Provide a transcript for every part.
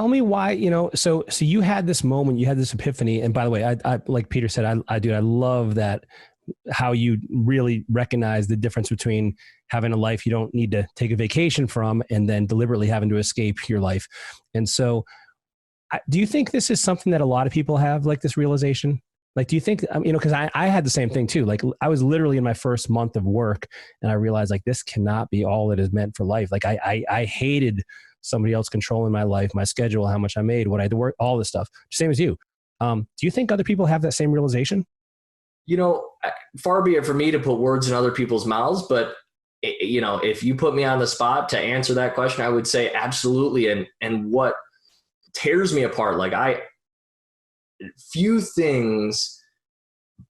tell me why, so you had this moment, you had this epiphany. And by the way, I like Peter said, I love that, how you really recognize the difference between having a life you don't need to take a vacation from and then deliberately having to escape your life. And so do you think this is something that a lot of people have, like this realization? Like, do you think, because I had the same thing too. Like, I was literally in my first month of work and I realized, like, this cannot be all it is meant for life. Like, I hated somebody else controlling my life, my schedule, how much I made, what I had to work, all this stuff. Same as you. Do you think other people have that same realization? Far be it for me to put words in other people's mouths, but if you put me on the spot to answer that question, I would say absolutely. And what tears me apart, few things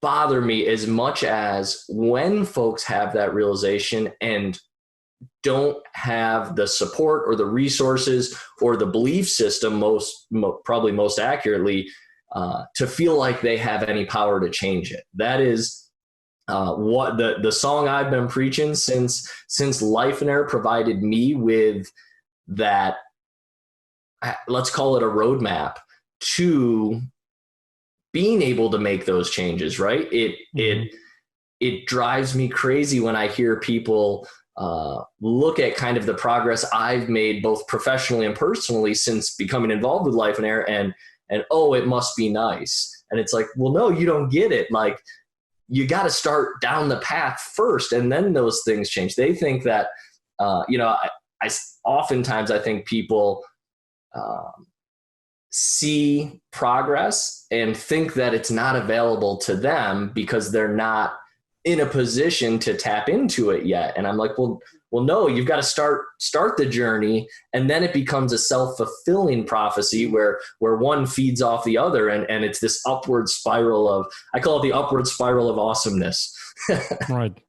bother me as much as when folks have that realization and don't have the support or the resources or the belief system, probably most accurately, to feel like they have any power to change it. That is what the song I've been preaching since Life and Air provided me with that, let's call it a roadmap to being able to make those changes, right? It drives me crazy when I hear people look at kind of the progress I've made both professionally and personally since becoming involved with Life and Air, and oh, it must be nice. And it's like, well, no, you don't get it. Like, you got to start down the path first, and then those things change. They think that, oftentimes I think people see progress and think that it's not available to them because they're not in a position to tap into it yet. And I'm like, well, no, you've got to start the journey, and then it becomes a self-fulfilling prophecy where one feeds off the other, and it's this upward spiral of, I call it the upward spiral of awesomeness. Right.